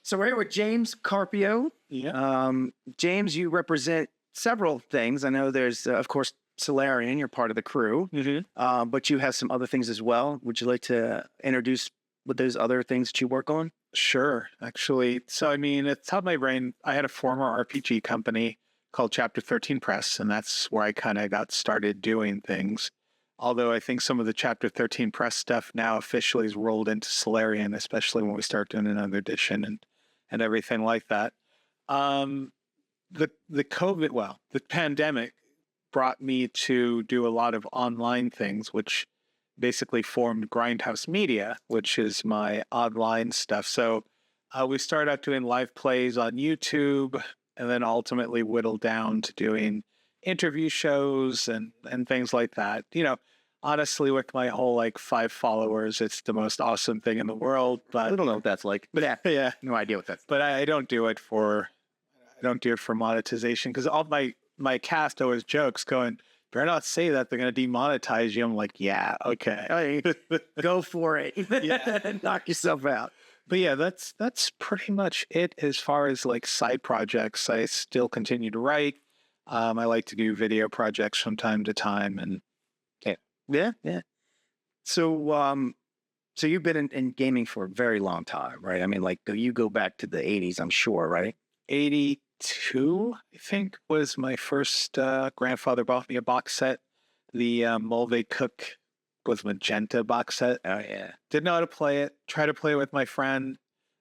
So we're here with James Carpio. Yeah. James, you represent several things. I know there's, of course, Solarian. You're part of the crew, but you have some other things as well. Would you like to introduce what those other things that you work on? Sure. Actually, so I mean, at the top of my brain, I had a former RPG company called Chapter 13 Press, and that's where I kind of got started doing things. Although I think some of the Chapter 13 Press stuff now officially is rolled into Solarian, especially when we start doing another edition and everything like that. The the pandemic brought me to do a lot of online things, which basically formed Grindhouse Media, which is my online stuff. So we started out doing live plays on YouTube, and then ultimately whittled down to doing interview shows and things like that. You know, honestly, with my whole like 5 followers, it's the most awesome thing in the world. But I don't know what that's like, but yeah, no idea what that's. but I don't do it for monetization, because all my cast always jokes going, better not say that, they're going to demonetize you. I'm like, yeah, okay. Go for it. Yeah. Knock yourself out. But yeah, that's pretty much it as far as like side projects. I still continue to write. I like to do video projects from time to time, and Yeah. So, so you've been in gaming for a very long time, right? I mean, like you go back to the 80s, I'm sure, right? 82, I think, was my first. Grandfather bought me a box set. The Mulvey Cook was magenta box set. Oh yeah. Didn't know how to play it. Tried to play it with my friend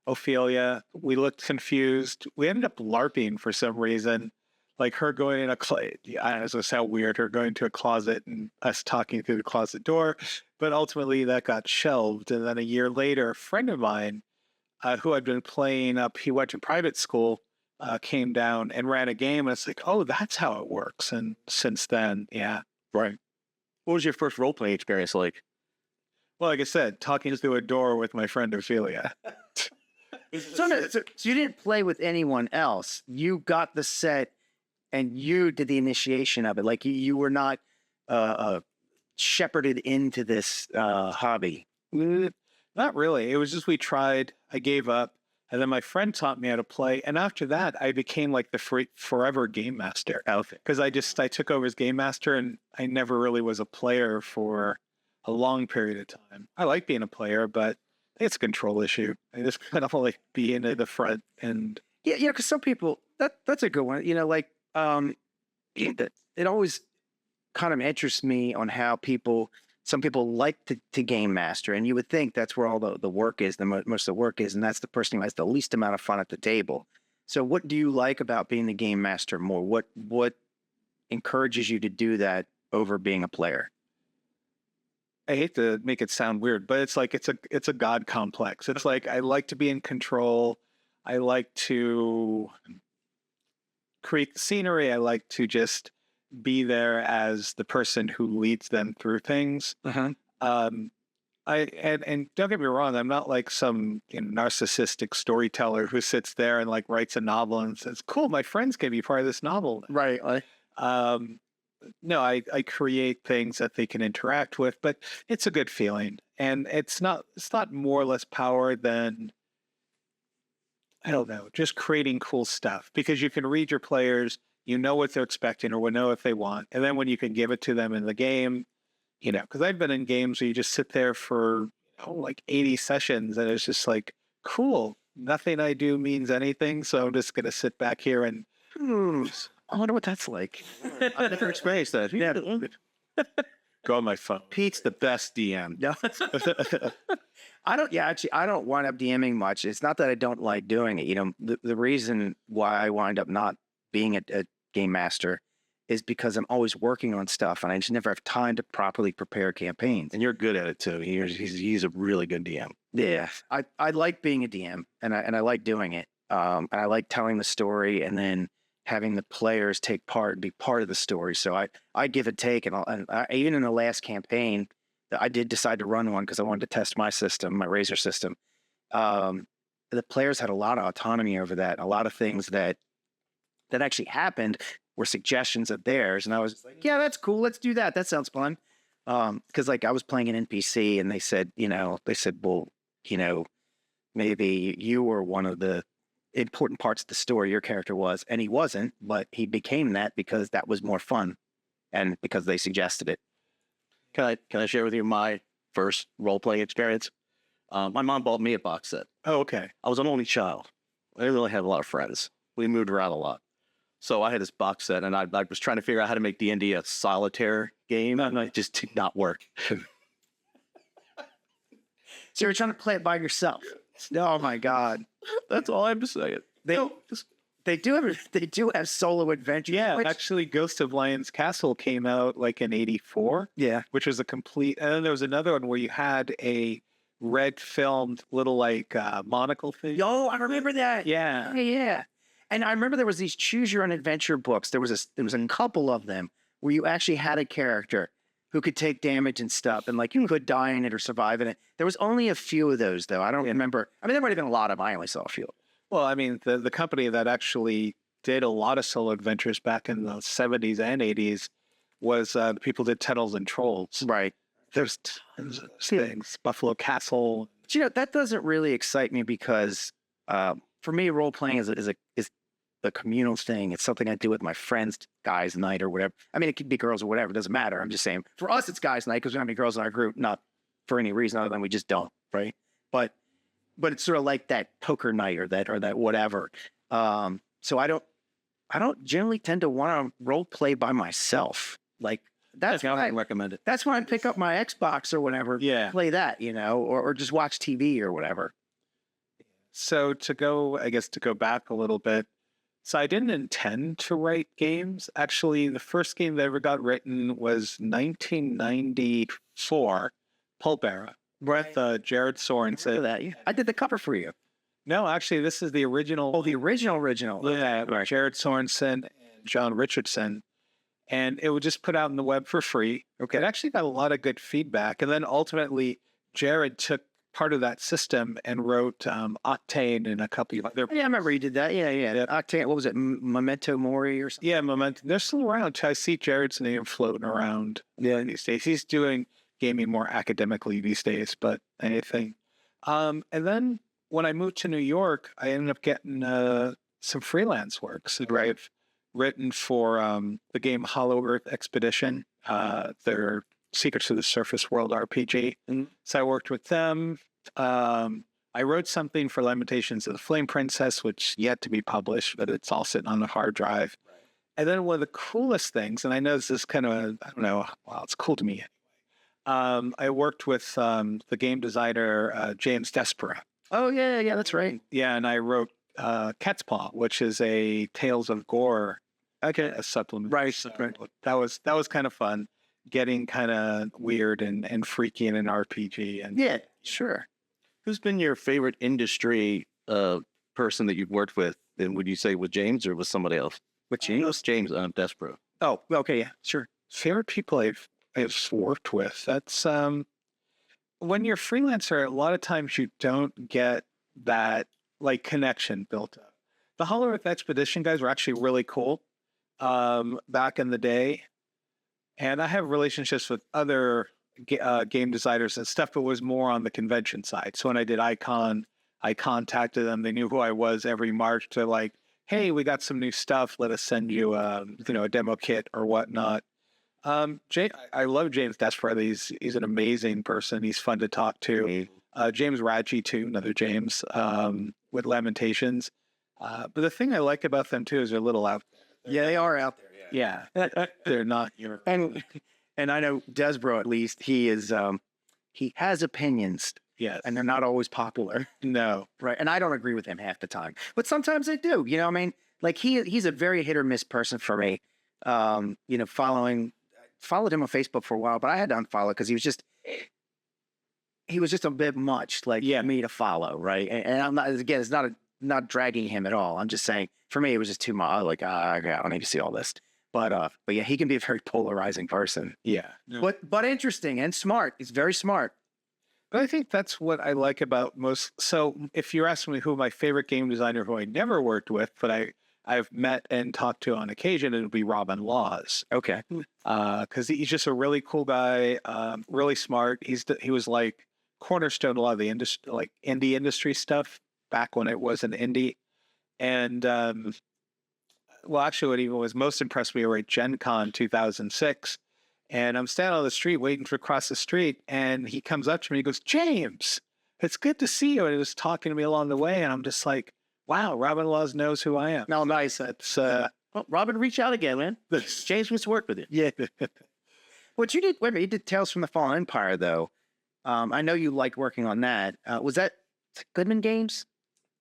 Ophelia. We looked confused. We ended up LARPing for some reason. Like her going in a closet. I don't know, this sound weird. Her going to a closet and us talking through the closet door. But ultimately that got shelved. And then a year later, a friend of mine who had been playing up, he went to private school, came down and ran a game. And it's like, oh, that's how it works. And since then, yeah. Right. What was your first role play experience like? Well, like I said, talking through a door with my friend Ophelia. So you didn't play with anyone else. You got the set and you did the initiation of it. Like you were not shepherded into this hobby. Not really. It was just we tried. I gave up. And then my friend taught me how to play. And after that, I became like the forever game master. Because I took over as game master, and I never really was a player for a long period of time. I like being a player, but it's a control issue. I just kind of like be in the front. And yeah, because some people, that's a good one. You know, like it always kind of interests me on how some people like to game master, and you would think that's where all the work is, most of the work is, and that's the person who has the least amount of fun at the table. So what do you like about being the game master more? What encourages you to do that over being a player? I hate to make it sound weird, but it's like it's a God complex. It's like I like to be in control. I like to create the scenery. I like to just be there as the person who leads them through things. And don't get me wrong, I'm not like some narcissistic storyteller who sits there and like writes a novel and says, "Cool, my friends can be part of this novel." Right. No, I create things that they can interact with, but it's a good feeling, and it's not more or less power than, I don't know, just creating cool stuff, because you can read your players. You know what they're expecting or will know what they want. And then when you can give it to them in the game, because I've been in games where you just sit there for like 80 sessions and it's just like, cool, nothing I do means anything. So I'm just going to sit back here and I wonder what that's like. I've never experienced that. Yeah. Go on my phone. Pete's the best DM. No. I don't wind up DMing much. It's not that I don't like doing it. The reason why I wind up not being a game master is because I'm always working on stuff and I just never have time to properly prepare campaigns. And you're good at it too. He's a really good DM. Yeah. I like being a DM and I like doing it. And I like telling the story and then having the players take part and be part of the story. So I give a take, and even in the last campaign, I did decide to run one because I wanted to test my system, my Razor system. The players had a lot of autonomy over that. A lot of things that actually happened were suggestions of theirs, and I was like, "Yeah, that's cool. Let's do that. That sounds fun." Because like I was playing an NPC, and they said, well, maybe you were one of the important parts of the story your character was, and he wasn't, but he became that because that was more fun and because they suggested it. Can I share with you my first role playing experience? My mom bought me a box set. Oh, okay. I was an only child. I didn't really have a lot of friends. We moved around a lot. So I had this box set, and I was trying to figure out how to make D&D a solitaire game, and it just did not work. So you're trying to play it by yourself. Oh my God. That's all I have to say. They do have solo adventures. Yeah, actually, Ghost of Lion's Castle came out like in '84. Yeah. Which was a complete. And then there was another one where you had a red filmed little like monocle thing. Yo, I remember that. Yeah. Yeah. And I remember there was these choose your own adventure books. There was a couple of them where you actually had a character who could take damage and stuff, and like you could die in it or survive in it. There was only a few of those though. I don't remember. I mean, there might have been a lot of them. I only saw a few. Well, I mean, the company that actually did a lot of solo adventures back in the 70s and 80s was the people who did Tunnels and Trolls. Right. There's tons of things. Buffalo Castle. But, you know, that doesn't really excite me because for me, role playing is a communal thing. It's something I do with my friends, guys' night or whatever. I mean, it could be girls or whatever. It doesn't matter. I'm just saying for us, it's guys' night because we don't have any girls in our group, not for any reason other than we just don't. Right. But it's sort of like that poker night or that whatever. So I don't generally tend to want to role play by myself. Like that's I why can recommend it. that's why I pick up my Xbox or whatever. Yeah. Play that, you know, or just watch TV or whatever. So to go back a little bit. So I didn't intend to write games. Actually, the first game that ever got written was 1994, Pulbera, with Jared Sorensen. That yeah. I did the cover for you. No, actually, this is the original. Oh, the original. Yeah, Jared Sorensen and John Richardson. And it was just put out on the web for free. Okay. It actually got a lot of good feedback. And then ultimately, Jared took part of that system and wrote Octane and a couple of other. Yeah, I remember you did that. Yeah. Octane, what was it? Memento Mori or something? Yeah, Memento. They're still around. I see Jared's name floating around these days. He's doing gaming more academically these days, but anything. And then when I moved to New York, I ended up getting some freelance work. So I've written for the game Hollow Earth Expedition, their Secrets of the Surface World RPG. So I worked with them. I wrote something for Lamentations of the Flame Princess, which yet to be published, but it's all sitting on the hard drive. And then one of the coolest things, and I know this is kind of, I don't know, well, it's cool to me anyway. I worked with the game designer, James Despera. Oh, yeah, that's right. Yeah, and I wrote Cat's Paw, which is a Tales of Gore a supplement. Right. So that was kind of fun, getting kind of weird and freaky in an RPG. And yeah, sure. Who's been your favorite industry person that you've worked with? And would you say with James or with somebody else? With James? James Despero. Oh, okay, yeah, sure. Favorite people I've worked with. That's when you're a freelancer, a lot of times you don't get that like connection built up. The Hollow Earth Expedition guys were actually really cool back in the day. And I have relationships with other game designers and stuff, but was more on the convention side. So when I did Icon, I contacted them. They knew who I was every March. They're like, hey, we got some new stuff. Let us send you a demo kit or whatnot. I love James Despera. He's an amazing person. He's fun to talk to. James Radji too, another James, with Lamentations. But the thing I like about them too is they're a little out there. Yeah, they are out there. Yeah. They're not your And I know Desbro, at least, he has opinions. Yes. And they're not always popular. No. Right. And I don't agree with him half the time. But sometimes I do. You know what I mean? Like he's a very hit or miss person for me. Followed him on Facebook for a while, but I had to unfollow because he was just a bit much like me to follow, right? And I'm not, again, it's not dragging him at all. I'm just saying for me it was just too much. Like I don't need to see all this. But yeah, he can be a very polarizing person. Yeah. But interesting and smart. He's very smart. But I think that's what I like about most. So if you're asking me who my favorite game designer who I never worked with, but I've met and talked to on occasion, it would be Robin Laws. Okay. Because he's just a really cool guy, really smart. He was like cornerstone a lot of the industry, like indie industry stuff back when it was an indie. And well, actually, what even was most impressed me were at Gen Con 2006. And I'm standing on the street waiting to cross the street. And he comes up to me. He goes, James, it's good to see you. And he was talking to me along the way. And I'm just like, wow, Robin Laws knows who I am. No, nice. It's, Well, Robin, reach out again, man. James wants to work with you. Yeah. What you did, wait a minute, you did Tales from the Fallen Empire, though. I know you liked working on that. Was that Goodman Games?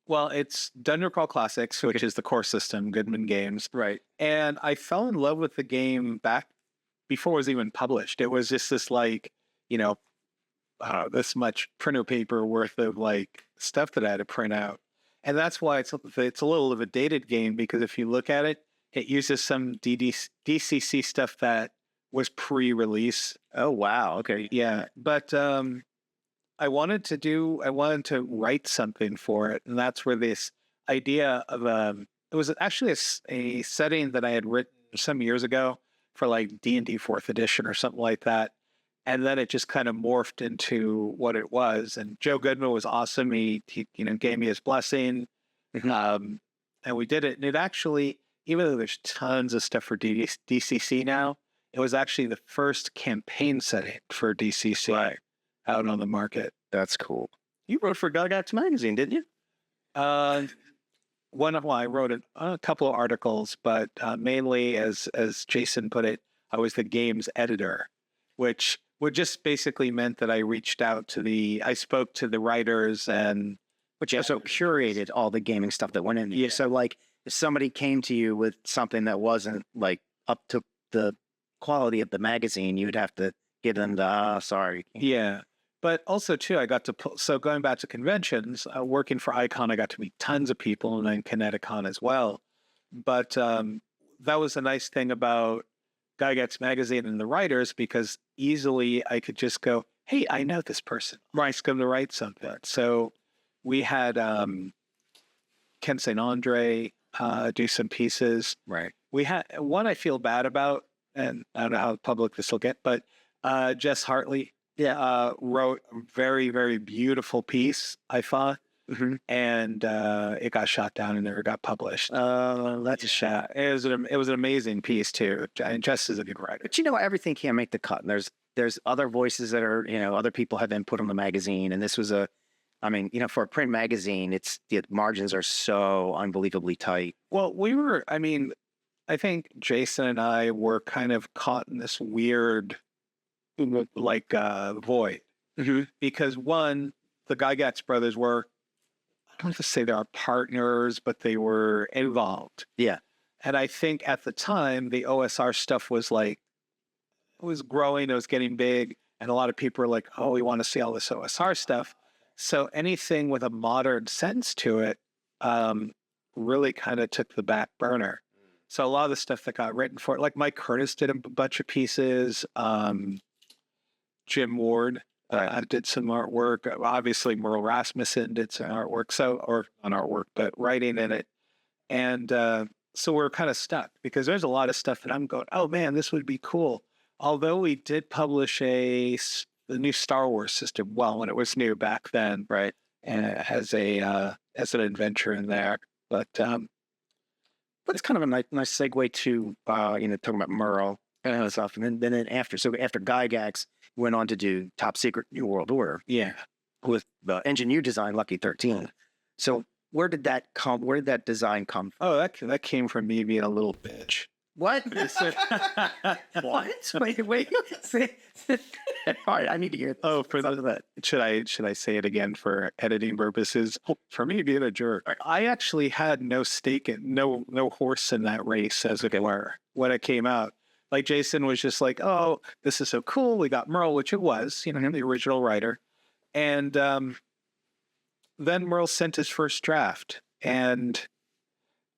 well, it's Dungeon Crawl Classics, which is the core system, Goodman Games. Right. And I fell in love with the game back before it was even published. It was just this like, you know, this much printer paper worth of like stuff that I had to print out. And that's why it's a little of a dated game, because if you look at it, it uses some DCC stuff that was pre-release. Oh, wow. Okay. Yeah. But I wanted to write something for it. And that's where this idea of, it was actually a setting that I had written some years ago for like D&D 4th edition or something like that. And then it just kind of morphed into what it was. And Joe Goodman was awesome. He gave me his blessing. And we did it. And it actually, even though there's tons of stuff for DCC now, it was actually the first campaign setting for DCC out on the market. That's cool. You wrote for Gygax magazine, didn't you? I wrote a couple of articles, but mainly, as Jason put it, I was the games editor, which just basically meant that I reached out to I spoke to the writers and... But you also curated all the gaming stuff that went in there. Yeah. So, like, if somebody came to you with something that wasn't, like, up to the quality of the magazine, you'd have to give them the, sorry. Yeah. But also, too, I got to... So going back to conventions, working for Icon, I got to meet tons of people, and then Kineticon as well. But that was a nice thing about Gygax magazine and the writers, because easily I could just go, hey, I know this person. Ask them to write something. So we had Ken St. Andre do some pieces. Right. We had one I feel bad about, and I don't know how public this will get, but Jess Hartley wrote a very, very beautiful piece, I thought. And it got shot down and never got published. That's a shame. It was an amazing piece too. And Jess is a good writer. But everything can't make the cut. And there's other voices that are, other people have input on the magazine. And this was for a print magazine, the margins are so unbelievably tight. Well, I think Jason and I were kind of caught in this weird, void. Because one, the Gygax brothers were, I don't want to say they are partners, but they were involved. Yeah. And I think at the time, the OSR stuff was it was growing, it was getting big. And a lot of people were like, oh, we want to see all this OSR stuff. So anything with a modern sense to it really kind of took the back burner. So a lot of the stuff that got written for it, like Mike Curtis did a bunch of pieces. Jim Ward did some artwork. Obviously, Merle Rasmussen did some artwork. Or not artwork, but writing in it. And so we're kind of stuck, because there's a lot of stuff that I'm going, oh man, this would be cool. Although we did publish the new Star Wars system, when it was new back then, right? And it has as an adventure in there. But it's kind of a nice segue to talking about Merle and stuff. And then after Gygax went on to do Top Secret New World Order. Yeah. With the engine you designed, Lucky 13. So where did that design come from? Oh, that came from me being a little bitch. What? What? Wait. All right, I need to hear this. Oh, for that. Should I say it again for editing purposes? For me being a jerk. I actually had no stake no horse in that race, as it were, when it came out. Like, Jason was just like, oh, this is so cool. We got Merle, which it was, him, the original writer. And then Merle sent his first draft. And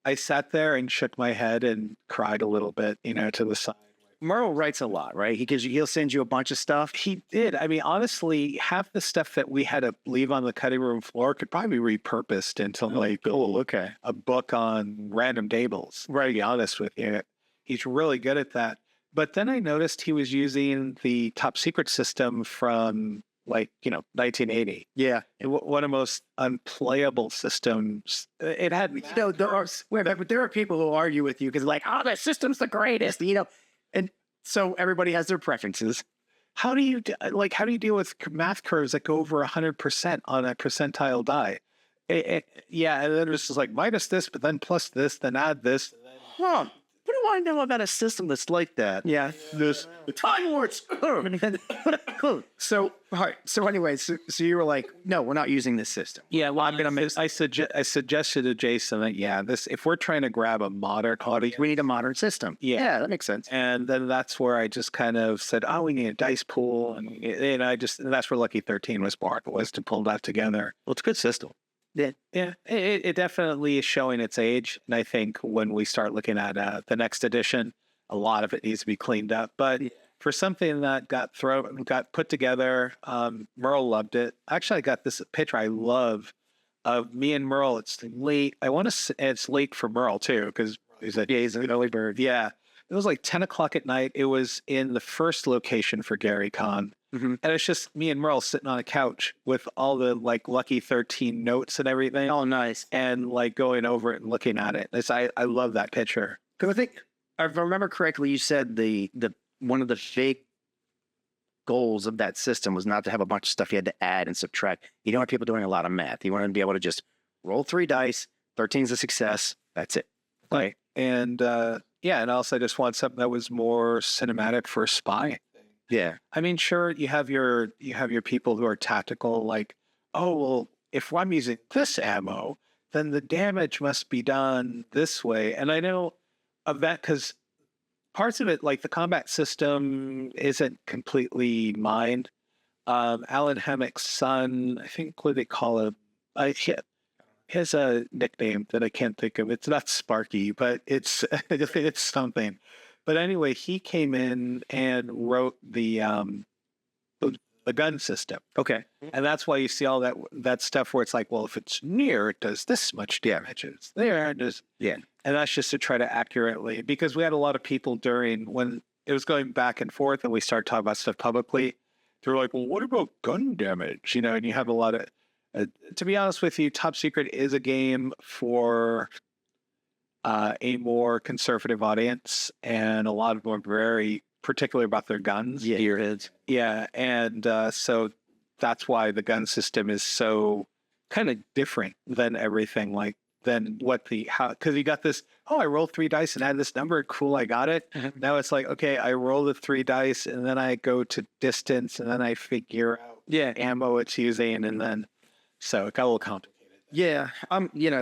I sat there and shook my head and cried a little bit, to the side. Merle writes a lot, right? He'll send you a bunch of stuff. He did. Honestly, half the stuff that we had to leave on the cutting room floor could probably be repurposed into a book on random tables. Right, to be honest with you. He's really good at that. But then I noticed he was using the Top Secret system from like, 1980. Yeah. One of the most unplayable systems. It had, But there are people who argue with you because like, oh, the system's the greatest, and so everybody has their preferences. how do you deal with math curves that go over 100% on a percentile die? Yeah, and then it's just like minus this, but then plus this, then add this. Huh. What do I know about a system that's like that? Yeah. This Time Lords. So, all right. So anyway, so you were like, no, we're not using this system. Yeah, well, I suggested to Jason that this if we're trying to grab a modern audience, We need a modern system. Yeah, that makes sense. and then that's where I just kind of said, oh, we need a dice pool, and that's where Lucky 13 was born, was to pull that together. Well, it's a good system. Yeah, it definitely is showing its age, and I think when we start looking at the next edition, a lot of it needs to be cleaned up. But for something that got put together, Merle loved it. Actually, I got this picture I love of me and Merle. It's late. It's late for Merle too because he's an early bird. Yeah, it was like 10 o'clock at night. It was in the first location for Gary Con. Mm-hmm. And it's just me and Merle sitting on a couch with all the like Lucky 13 notes and everything. Oh, nice. And like going over it and looking at it. I love that picture. Because I think, if I remember correctly, you said the one of the fake goals of that system was not to have a bunch of stuff you had to add and subtract. You don't want people doing a lot of math. You want to be able to just roll 3 dice. 13's a success. That's it. Right. And and also I just want something that was more cinematic for a spy. Yeah. I mean, sure, you have your people who are tactical, like, oh, well, if I'm using this ammo, then the damage must be done this way. And I know of that because parts of it, like the combat system, isn't completely mined. Alan Hemmick's son, I think what they call him, he has a nickname that I can't think of. It's not Sparky, but it's something. But anyway, he came in and wrote the gun system. Okay. And that's why you see all that stuff where it's like, well, if it's near, it does this much damage. It's there, it does. Yeah. And that's just to try to accurately, because we had a lot of people when it was going back and forth and we started talking about stuff publicly. They're like, well, what about gun damage? And you have a lot of, to be honest with you, Top Secret is a game for a more conservative audience, and a lot of them are very particular about their guns. Yeah, earheads. Yeah, and so that's why the gun system is so kind of different than everything, because you got this, I rolled 3 dice and add this number, cool, I got it. Mm-hmm. Now it's like, okay, I roll the 3 dice and then I go to distance and then I figure out ammo it's using, and then so it got a little complicated. Yeah.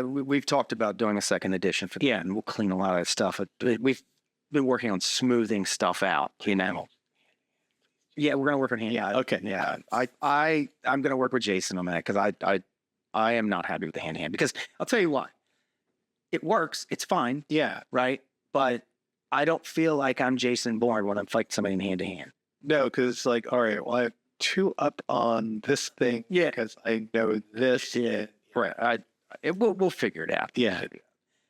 We've talked about doing a second edition for that, and we'll clean a lot of that stuff. We've been working on smoothing stuff out, Yeah, we're gonna work on hand. Yeah. Okay. Yeah. I'm gonna work with Jason on that because I am not happy with the hand because I'll tell you why. It works. It's fine. Yeah. Right. But I don't feel like I'm Jason Bourne when I'm fighting somebody in hand to hand. No, because it's like, all right, well, I have 2 up on this thing. Yeah. Because I know this. Yeah. Right. We'll figure it out. Yeah.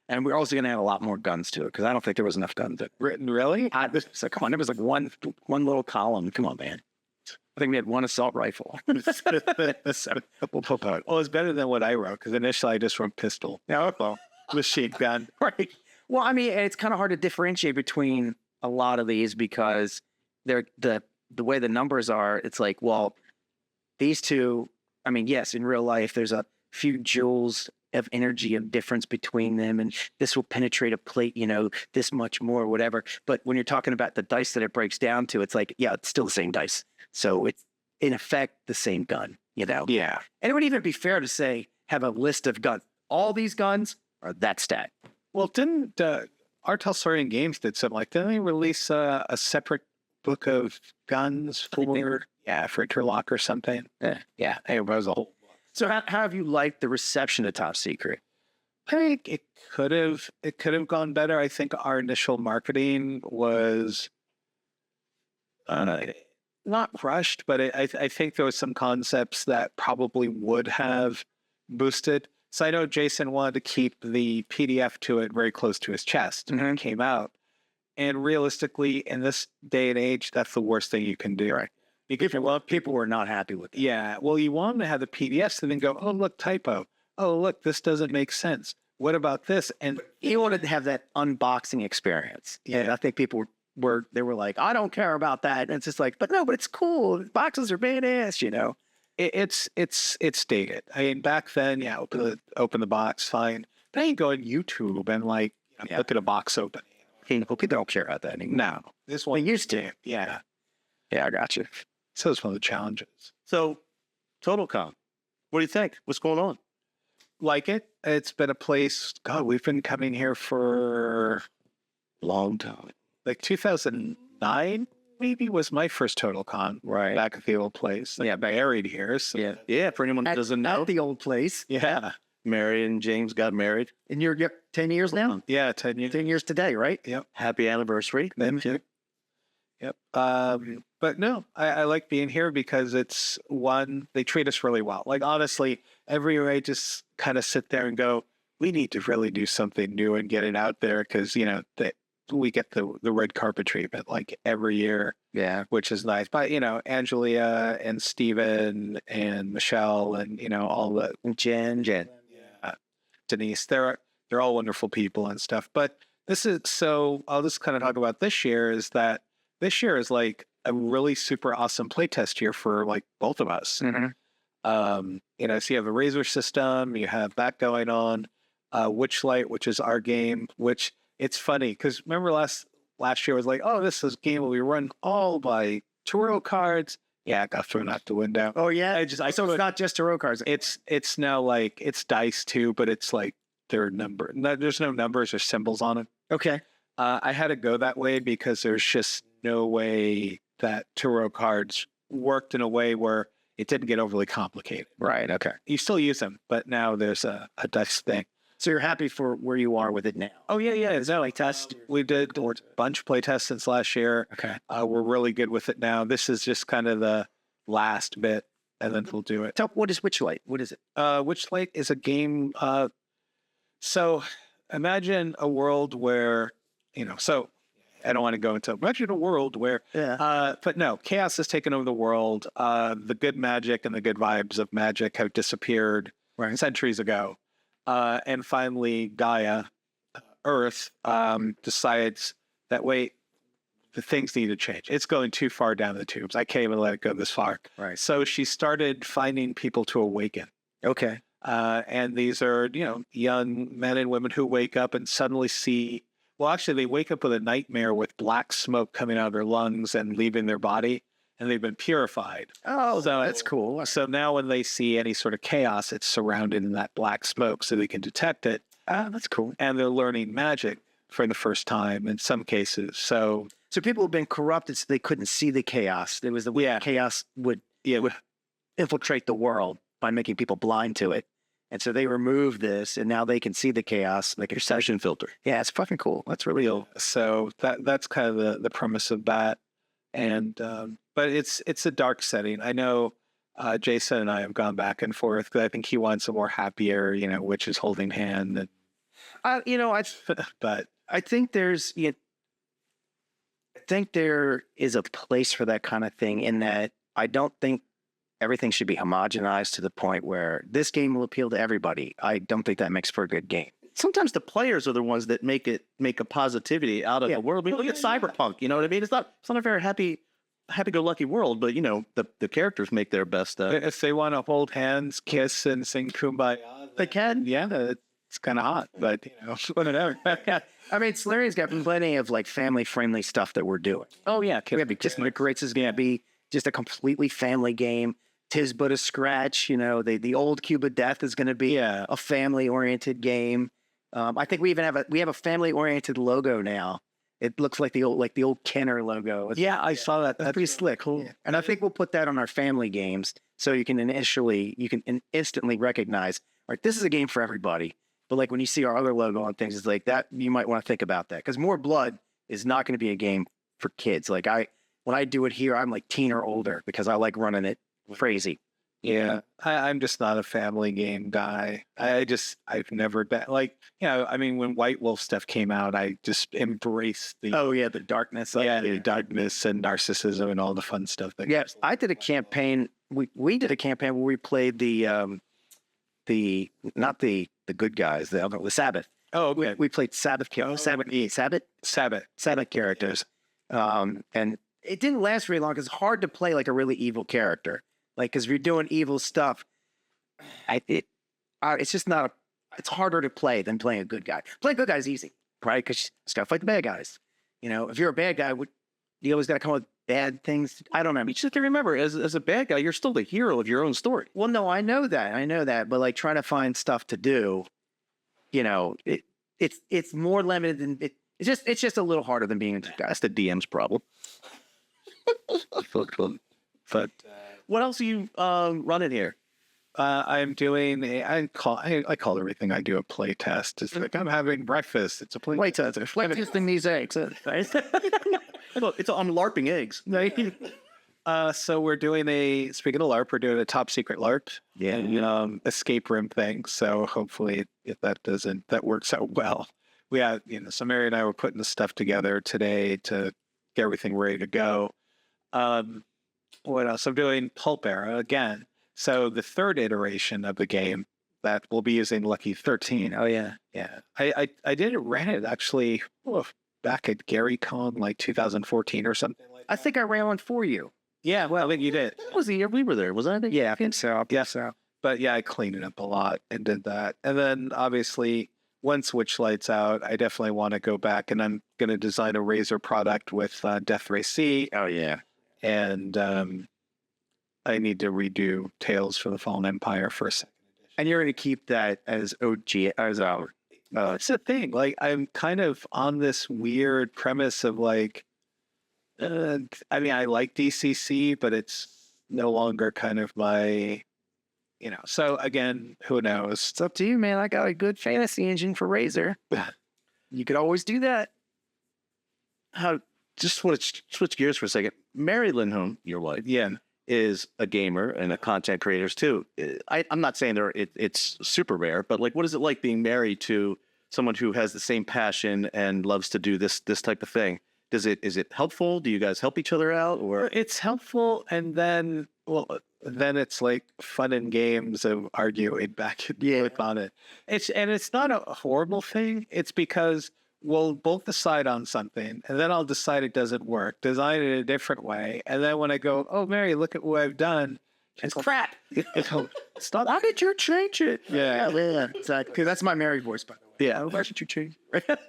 And we're also going to add a lot more guns to it because I don't think there was enough guns. Written, really? So come on, there was like one little column. Come on, man. I think we had 1 assault rifle. Well, it's better than what I wrote because initially I just wrote pistol. No, well, machine gun. Right. Well, I mean, it's kind of hard to differentiate between a lot of these because they're the way the numbers are. It's like, well, these two. I mean, yes, in real life, there's a few joules of energy of difference between them, and this will penetrate a plate, this much more, whatever. But when you're talking about the dice that it breaks down to, it's like, yeah, it's still the same dice. So it's in effect the same gun, Yeah. And it would even be fair to say, have a list of guns. All these guns are that stat. Well, didn't Solarian Games did something like, didn't they release a separate book of guns for Interlock or something? Yeah. It was a whole. So how have you liked the reception of Top Secret? I think it could have gone better. I think our initial marketing was not rushed, but I think there was some concepts that probably would have boosted. So I know Jason wanted to keep the PDF to it very close to his chest when it came out. And realistically, in this day and age, that's the worst thing you can do. Right. because you want People were not happy with it. yeah, well, you want them to have the PDFs and then go, oh, look, typo. Oh, look, this doesn't make sense. What about this? And You wanted to have that unboxing experience. And Yeah. I think people they were like, I don't care about that. And it's just like, but no, but it's cool. Boxes are badass, you know? it's dated. I mean, back then, yeah, open the box, fine. But I ain't go on YouTube and like Yeah. look at a box opening. People don't care about that anymore. No, this They one used to. yeah. Yeah, I got you. So it's one of the challenges. So, TotalCon, what do you think? What's going on? Like it. It's been a place. God, we've been coming here for Long time. like 2009. Maybe was my first TotalCon. Right. Back at the old place. Like, Yeah, buried here. So, Yeah. Yeah, for anyone who doesn't know, At the old place. yeah. Mary and James got married. And you're 10 years now? Yeah, 10 years. 10 years today, right? Happy anniversary. Thank you. Yep. But no, I like being here because it's one, they treat us really well. Like, honestly, every year I just kind of sit there and go, we need to really do something new and get it out there because, you know, we get the red carpet treatment like every year, Yeah. which is nice. But, you know, Angelia and Steven and Michelle and, you know, all the Jen. Denise, they're all wonderful people and stuff. But this is so I'll just kind of talk about this year is that this year is like a really super awesome playtest year for like both of us. Mhm. You know, so you have a Razor system, you have that going on, Witchlight, which is our game, which it's funny because remember last year was like, oh, this is a game where we run all by tarot cards. Yeah, it got thrown out the window. Oh, yeah. I So it's not just tarot cards. it's now like it's dice too, but it's like there's no numbers or symbols on it. Okay. I had to go that way because there's just no way that tarot cards worked in a way where it didn't get overly complicated. Right. Okay. You still use them, but now there's a dice thing. So you're happy for where you are with it now? Oh yeah. Is that like test? We did a bunch of play tests since last year. Okay. We're really good with it now. This is just kind of the last bit, and then we'll do it. What is Witchlight? What is it? Witchlight is a game. So imagine a world where, you know, so I don't want to go into imagine a world where, but no, chaos has taken over the world. The good magic and the good vibes of magic have disappeared centuries ago. And finally, Gaia, Earth, decides that, wait, the things need to change. It's going too far down the tubes. I can't even let it go this far. Right. So she started finding people to awaken. Okay. And these are, you know, young men and women who wake up and suddenly see, well, actually, they wake up with a nightmare with black smoke coming out of their lungs and leaving their body, and they've been purified. Oh, So that's cool. So now when they see any sort of chaos, it's surrounded in that black smoke so they can detect it. That's cool. And they're learning magic for the first time in some cases. So people have been corrupted so they couldn't see the chaos. There was the way chaos would infiltrate the world by making people blind to it. And so they removed this, and now they can see the chaos. They can Perception filter. Yeah, it's fucking cool. That's really cool. So that's kind of the premise of that. And but it's a dark setting. I know Jason and I have gone back and forth because I think he wants a more happier, you know, witches holding hand. And, but I think I think there is a place for that kind of thing in that I don't think everything should be homogenized to the point where this game will appeal to everybody. I don't think that makes for a good game. Sometimes the players are the ones that make a positivity out of the world. I mean, look at Cyberpunk. You know what I mean? It's not a very happy-go-lucky world, but you know the characters make their best. If they want to hold hands, kiss, and sing "Kumbaya," they can. Yeah, it's kind of hot, but you know, whatever. I mean, Solarian's got plenty of like family-friendly stuff that we're doing. Oh yeah, We have Kiss My Grits is going to be just a completely family game. Tis but a scratch. You know, the old Cube of Death is going to be a family-oriented game. I think we even have a family-oriented logo now. It looks like the old Kenner logo. I saw that. That's pretty slick. Cool. Yeah. And I think we'll put that on our family games so you can instantly recognize, all right, this is a game for everybody. But like when you see our other logo on things, it's like that, you might want to think about that. Because More Blood is not going to be a game for kids. Like when I do it here, I'm like teen or older because I like running it crazy. Yeah, I'm just not a family game guy. I've never been like, I mean, when White Wolf stuff came out, I just embraced the Oh yeah, the darkness. the darkness and narcissism and all the fun stuff that Yeah, goes. I did a campaign. We did a campaign where we played the not the good guys, the Sabbath. Oh, okay. We played Sabbath Sabbath characters. And it didn't last very long because it's hard to play like a really evil character. Like, because if you're doing evil stuff, it's just not. It's harder to play than playing a good guy. Playing a good guy is easy, right? Because you just gotta fight the bad guys. If you're a bad guy, you always got to come up with bad things. I don't know. You just have to remember, as a bad guy, you're still the hero of your own story. Well, no, I know that, but like trying to find stuff to do, it's more limited than it's just a little harder than being a good guy. That's the DM's problem. But what else are you running here? I'm doing I call everything I do a play test. It's like I'm having breakfast. It's a play test. Testing these eggs. I'm LARPing eggs. So we're doing speaking of LARP, we're doing a top secret LARP. Yeah. Escape room thing. So hopefully if that works out well. We have, so Mary and I were putting the stuff together today to get everything ready to go. What else? I'm doing Pulp Era again. So the third iteration of the game that we'll be using Lucky 13. Oh yeah. Yeah. I ran it actually back at GaryCon like 2014 or something like that. I think I ran one for you. Yeah, well, I think you did. That was the year we were there, wasn't it? Yeah, I think so. But yeah, I cleaned it up a lot and did that. And then obviously once Witchlight's out, I definitely want to go back and I'm going to design a Razor product with Death Ray C. Oh yeah. And I need to redo Tales from the Fallen Empire for a second edition. And you're going to keep that as OG as our. That's the thing. Like I'm kind of on this weird premise of like, I mean, I like DCC, but it's no longer kind of my, So again, who knows? It's up to you, man. I got a good fantasy engine for Razor. You could always do that. Just want to switch gears for a second. Mary Lindholm, your wife, is a gamer and a content creator too. I'm not saying it's super rare, but like, what is it like being married to someone who has the same passion and loves to do this type of thing? Is it helpful? Do you guys help each other out, or it's helpful? And then, it's like fun and games of arguing back and forth on it. It's not a horrible thing. It's because we'll both decide on something, and then I'll decide it doesn't work, design it a different way, and then when I go, "Oh, Mary, look at what I've done," it's crap. Stop. Why did you change it? Yeah. Exactly. That's my Mary voice, by the way. Yeah. Why should you change?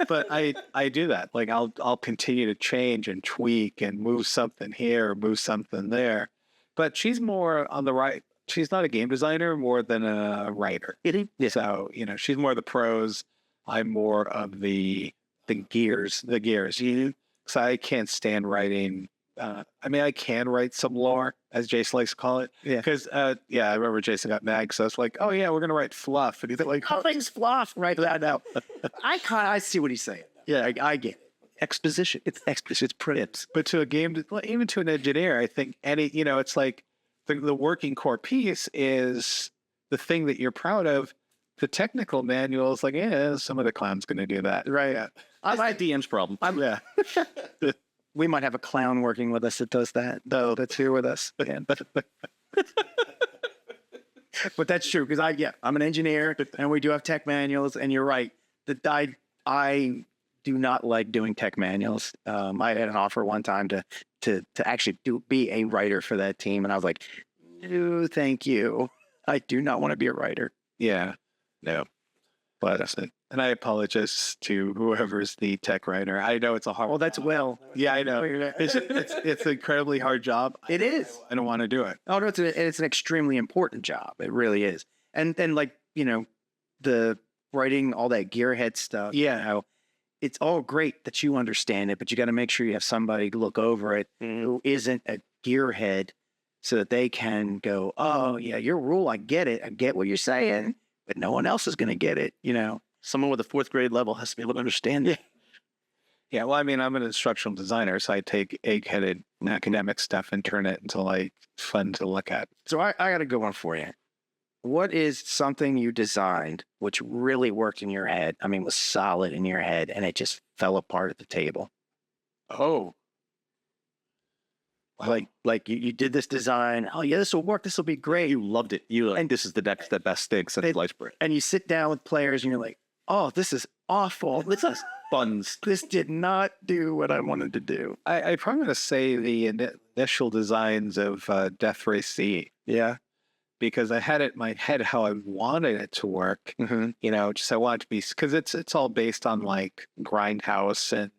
But I do that. Like I'll continue to change and tweak and move something here, move something there. But she's more on the right. She's not a game designer more than a writer. Yeah. So, she's more of the prose. I'm more of the gears. So I can't stand writing. I mean, I can write some lore, as Jason likes to call it. Yeah. Because, I remember Jason got mad. So it's like, oh, yeah, we're going to write fluff. And he's like, Nothing's fluff, right? Now. I see what he's saying. Yeah, I get it. exposition? It's exposition. It's print. But to a game, even to an engineer, I think it's like the working core piece is the thing that you're proud of. The technical manual is like, some of the clown's going to do that. Right. Yeah. I like DM's problem. Yeah. We might have a clown working with us that does that, though. That's here with us. But that's true because I'm an engineer and we do have tech manuals. And you're right that I do not like doing tech manuals. I had an offer one time to actually be a writer for that team, and I was like, no, thank you. I do not want to be a writer. Yeah. No. But and I apologize to whoever's the tech writer. I know it's a hard. Well, that's Will. Yeah, I know. It's an incredibly hard job. It is. I don't want to do it. Oh no, it's an extremely important job. It really is. And then the writing all that gearhead stuff. Yeah. It's all great that you understand it, but you got to make sure you have somebody look over it who isn't a gearhead, so that they can go, oh yeah, your rule, I get it. I get what you're saying, but no one else is going to get it. Someone with a 4th grade level has to be able to understand it. Yeah, well, I mean, I'm an instructional designer, so I take egg-headed academic stuff and turn it into like fun to look at. So I got a good one for you. What is something you designed which really worked in your head? I mean, was solid in your head, and it just fell apart at the table. Oh, Like you did this design. Oh yeah, this will work. This will be great. You loved it. You like, And- this is the next, the best thing since sliced bread. And you sit down with players, and you're like, oh, this is awful. Buns. This did not do what I wanted to do. I probably going to say the initial designs of Death Race C, Yeah. because I had it in my head how I wanted it to work. Mm-hmm. You know, just I want it to be, because it's all based on like Grindhouse and,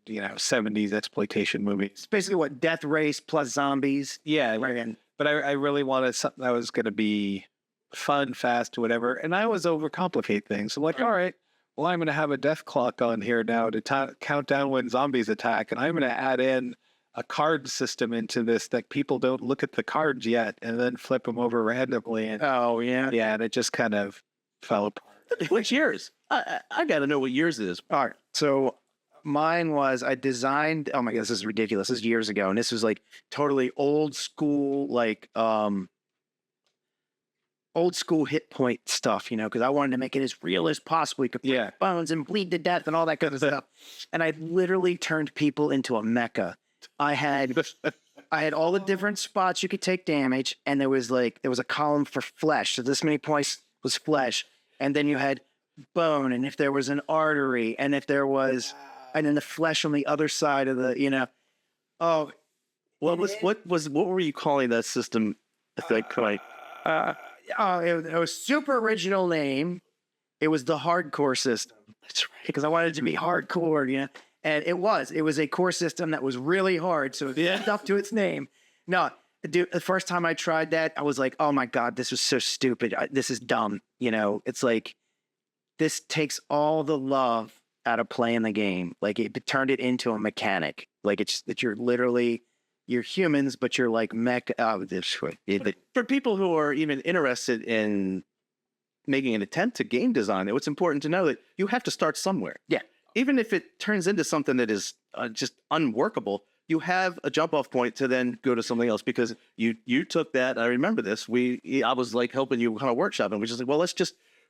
you know, 70s exploitation movies. It's basically what Death Race plus zombies. Yeah, Right. And but I really wanted something that was going to be fun, fast, whatever. And I always overcomplicate things. I'm like, all right, well, I'm going to have a death clock on here now to count down when zombies attack. And I'm going to add in a card system into this that people don't look at the cards yet and then flip them over randomly. And oh yeah. yeah, and it just kind of fell apart. Which years? I got to know what years it is. All right. So mine was I designed. Oh my god, this is ridiculous. This is years ago, and this was like totally old school, like old school hit point stuff, you know, because I wanted to make it as real as possible. You could break Yeah. bones and bleed to death and all that kind of stuff. And I literally turned people into a mecha. I had all the different spots you could take damage, and there was a column for flesh. So this many points was flesh, and then you had bone, and if there was an artery, and if there was, and then the flesh on the other side of the, you know, oh, What were you calling that system? Like, it was super original name. It was the hardcore system. That's right, because I wanted it to be hardcore, you know. And it was a core system that was really hard. So it lived up to its name. No, dude, the first time I tried that, I was like, oh my God, this was so stupid. This is dumb. You know, it's like, this takes all the love out of playing the game. Like it turned it into a mechanic. Like it's that you're humans, but you're like mech. for people who are even interested in making an attempt to game design, it's important to know that you have to start somewhere. Yeah. Even if it turns into something that is just unworkable, you have a jump off point to then go to something else, because you took that. I remember this. I was like helping you kind of workshop, and we just like, well,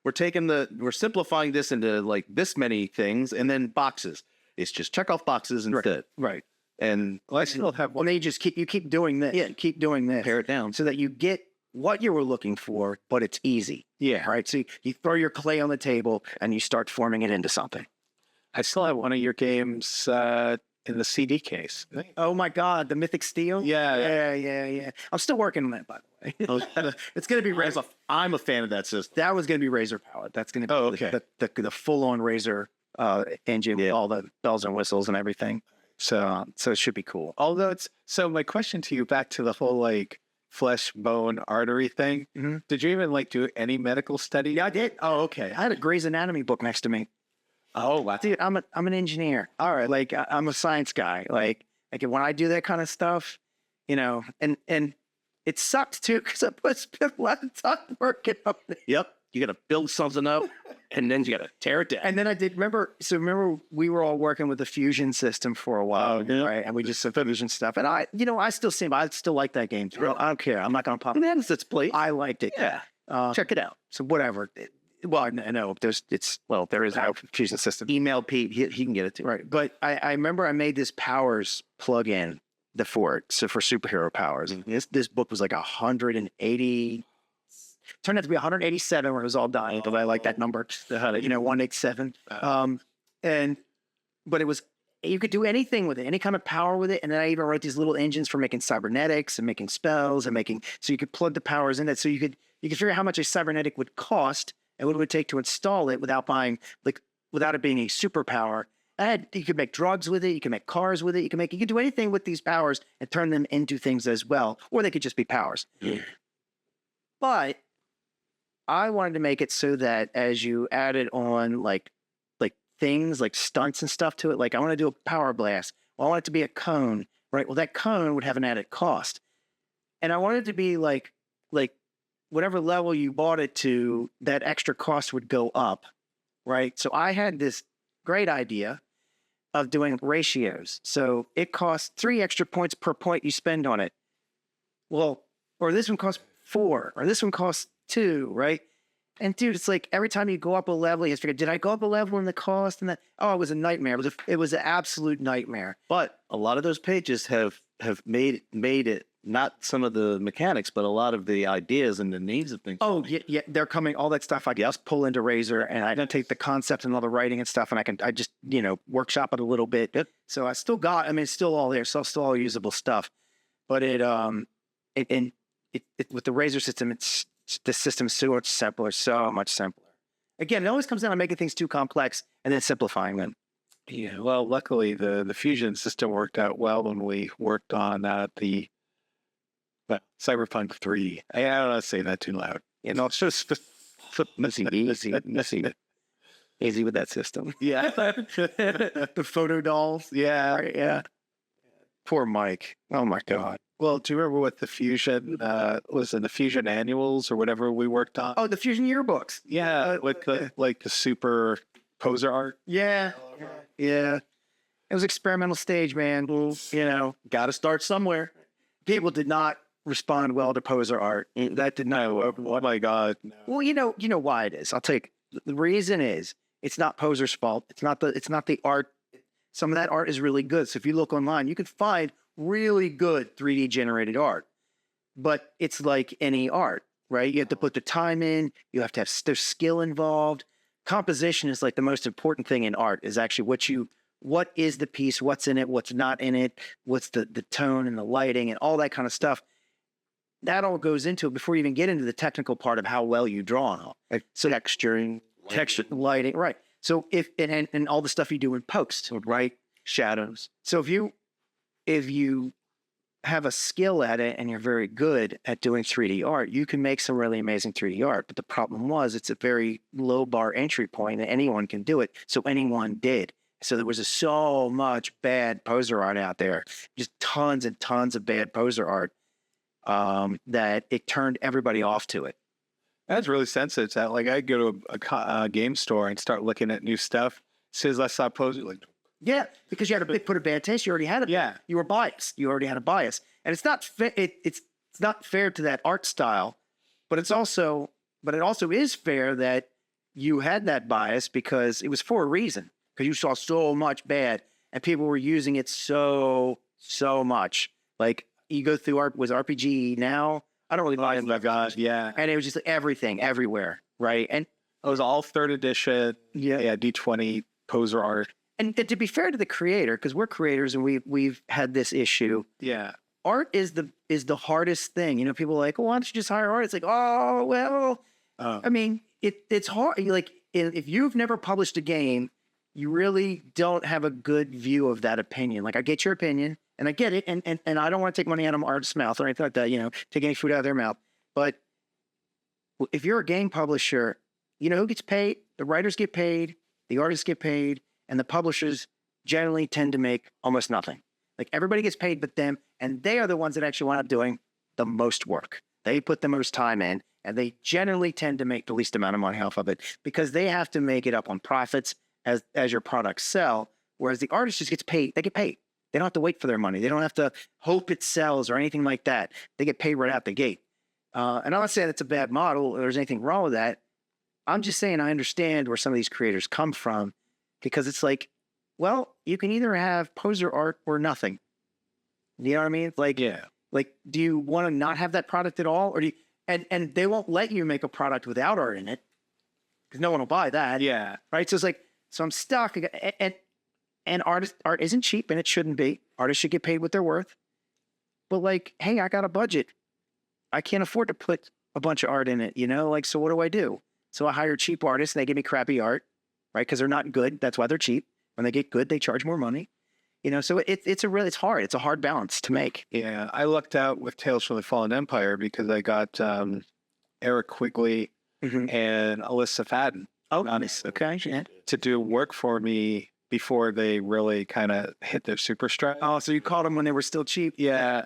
we're simplifying this into like this many things and then boxes. It's just check off boxes instead. Right. And I still have Well, then you just keep doing this. Yeah. Keep doing this. pare it down. So that you get what you were looking for, but it's easy. Yeah. Right. So you throw your clay on the table and you start forming it into something. I still have one of your games in the CD case. Oh my God, the Mythic Steel. Yeah. I'm still working on that, by the way. It's gonna be Razor. I'm a fan of that system. That was gonna be Razor powered. That's gonna be okay. the full on Razor engine with all the bells and whistles and everything. So it should be cool. Although so my question to you, back to the whole like flesh, bone, artery thing. Mm-hmm. Did you even like do any medical study? Yeah, I did. Oh, okay. I had a Grey's Anatomy book next to me. Oh, wow. Dude, I'm an engineer. All right, like I'm a science guy. Like when I do that kind of stuff, you know, and it sucked too because I spent a lot of time working on it. Yep. You got to build something up, and then you got to tear it down. And then I did remember we were all working with the fusion system for a while, right? And we just said fusion stuff. And I still like that game. I don't care. I'm not gonna pop. And that is its place. I liked it. Yeah. Check it out. So whatever. Well, no, there is no fusion system. Email Pete. He can get it too. Right. But I remember I made this powers plug-in for it. So for superhero powers. Mm-hmm. This book was like 180. Turned out to be 187 when it was all done. But I like that number. 187. But it was, you could do anything with it, any kind of power with it. And then I even wrote these little engines for making cybernetics and making spells and so you could plug the powers in it. So you could figure out how much a cybernetic would cost and what it would take to install it without it being a superpower. You could make drugs with it. You can make cars with it. You can do anything with these powers and turn them into things as well. Or they could just be powers. Yeah. But I wanted to make it so that as you added on like things like stunts and stuff to it, like I want to do a power blast. Well, I want it to be a cone, right? Well, that cone would have an added cost. And I wanted it to be like whatever level you bought it to, that extra cost would go up, right? So I had this great idea of doing ratios. So it costs 3 extra points per point you spend on it. Well, or this one costs 4, or this one costs 2, right? And dude, it's like every time you go up a level, you have to figure, did I go up a level in the cost? And that, oh, it was a nightmare. It was an absolute nightmare. But a lot of those pages have made it not some of the mechanics, but a lot of the ideas and the names of things. Oh, yeah, they're coming. All that stuff I just pull into Razor, and I take the concept and all the writing and stuff, and I just workshop it a little bit. Yep. So I still got. I mean, it's still all there. So it's still all usable stuff. But it with the Razor system, the system's so much simpler, so much simpler. Again, it always comes down to making things too complex and then simplifying them. Yeah, well, luckily the Fusion system worked out well when we worked on Cyberpunk 3. I don't want to say that too loud. It's just Easy with that system. Yeah. The photo dolls. Yeah. Right, yeah. Poor Mike. Oh my God. Well, do you remember what the Fusion was in the Fusion annuals or whatever we worked on? Oh, the Fusion yearbooks. Yeah, with the super poser art. Yeah. Yeah. It was experimental stage, man. Got to start somewhere. People did not respond well to poser art. That did not. Oh my God. No. Well, you know why it is. I'll tell you. The reason is it's not poser's fault. It's not the art. Some of that art is really good. So if you look online, you can find really good 3D generated art. But it's like any art, right? You have to put the time in. You have to have there's skill involved. Composition is like the most important thing in art. Is actually what is the piece, what's in it, what's not in it, what's the tone and the lighting and all that kind of stuff. That all goes into it before you even get into the technical part of how well you draw and all. Like texturing, lighting, right? So if and all the stuff you do in post, right? shadows. So if you have a skill at it and you're very good at doing 3D art, you can make some really amazing 3D art. But the problem was it's a very low bar entry point and anyone can do it. So anyone did. So there was so much bad poser art out there, just tons and tons of bad poser art, that it turned everybody off to it. That's really sensitive. Like I go to a game store and start looking at new stuff. As soon as I saw poser, like, yeah, because you had to put a bad taste. You already had it. Yeah, you were biased. You already had a bias, and it's not it's not fair to that art style, but it also is fair that you had that bias because it was for a reason. Because you saw so much bad, and people were using it so much. Like you go through RPG now. I don't really buy it. Oh my God, yeah. And it was just everything, everywhere, right? And it was all 3rd edition. Yeah, D20 poser art. And to be fair to the creator, because we're creators and we've had this issue. Yeah, art is the hardest thing. People are like, well, why don't you just hire art? It's like, oh well. I mean, it's hard. Like if you've never published a game, you really don't have a good view of that opinion. Like I get your opinion and I get it. And I don't want to take money out of artist's mouth or anything like that, take any food out of their mouth. But if you're a game publisher, who gets paid? The writers get paid, the artists get paid, and the publishers generally tend to make almost nothing. Like everybody gets paid but them, and they are the ones that actually wind up doing the most work. They put the most time in, and they generally tend to make the least amount of money off of it because they have to make it up on profits as your products sell, whereas the artist just gets paid. They get paid. They don't have to wait for their money. They don't have to hope it sells or anything like that. They get paid right out the gate. And I'm not saying it's a bad model or there's anything wrong with that. I'm just saying I understand where some of these creators come from because it's like, well, you can either have poser art or nothing. You know what I mean? Like, yeah. Like, do you want to not have that product at all? Or do you, and they won't let you make a product without art in it because no one will buy that. Yeah. Right. So it's like, so I'm stuck. And art isn't cheap and it shouldn't be. Artists should get paid what they're worth. But like, hey, I got a budget. I can't afford to put a bunch of art in it, like, so what do I do? So I hire cheap artists and they give me crappy art, right? Because they're not good. That's why they're cheap. When they get good, they charge more money. So it's hard. It's a hard balance to make. Yeah. I lucked out with Tales from the Fallen Empire because I got Eric Quigley and Alyssa Fadden. Oh, nice. Okay. Yeah. To do work for me before they really kind of hit their super stride. Oh, so you caught them when they were still cheap? Yeah.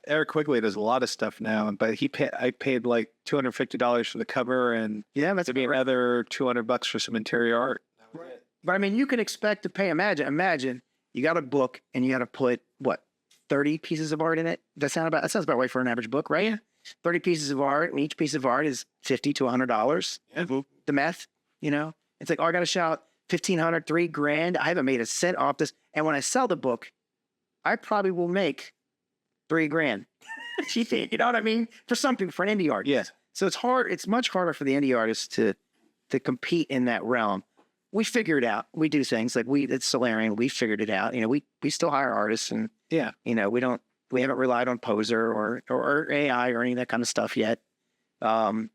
Eric Quigley does a lot of stuff now, but I paid like $250 for the cover and yeah, that's maybe another $200 for some interior art. Right. But I mean, you can expect to pay. Imagine you got a book and you got to put what 30 pieces of art in it. That sounds about right for an average book, right? Yeah. 30 pieces of art, and each piece of art is $50 to $100. Yeah. The math, it's like, oh, I got to shout 1,500, $3,000. I haven't made a cent off this, and when I sell the book, I probably will make $3,000. You know what I mean? For something, for an indie artist. Yes. So it's hard. It's much harder for the indie artists to compete in that realm. We figure it out. We do things like it's Solarian. We figured it out. We still hire artists, and we haven't relied on Poser or AI or any of that kind of stuff yet. Not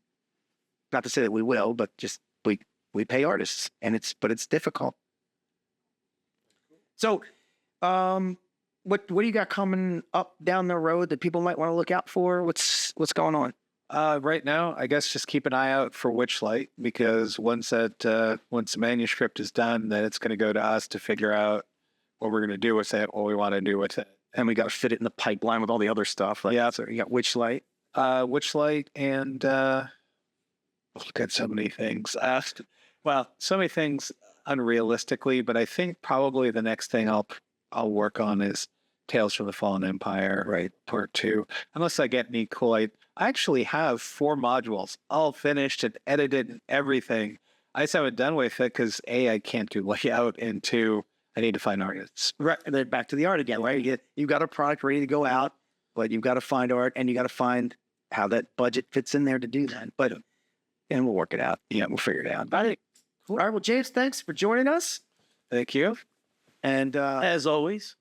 to say that we will, but just we pay artists, and it's difficult. So, what do you got coming up down the road that people might want to look out for? What's going on? Right now, I guess just keep an eye out for Witchlight, because once the manuscript is done, then it's going to go to us to figure out what we're going to do with it, what we want to do with it. And we got to fit it in the pipeline with all the other stuff. Yeah. So you got Witchlight. Witchlight, and look at so many things. So many things unrealistically, but I think probably the next thing I'll work on is Tales from the Fallen Empire, right? Part 2. Unless I get any cool. I actually have 4 modules all finished and edited and everything. I just haven't done with it because I can't do layout, and 2, I need to find artists. Right, and then back to the art again, right? You've got a product ready to go out, but you've got to find art, and you got to find how that budget fits in there to do that. And we'll work it out. Yeah, we'll figure it out. All right. Well, James, thanks for joining us. Thank you. And as always,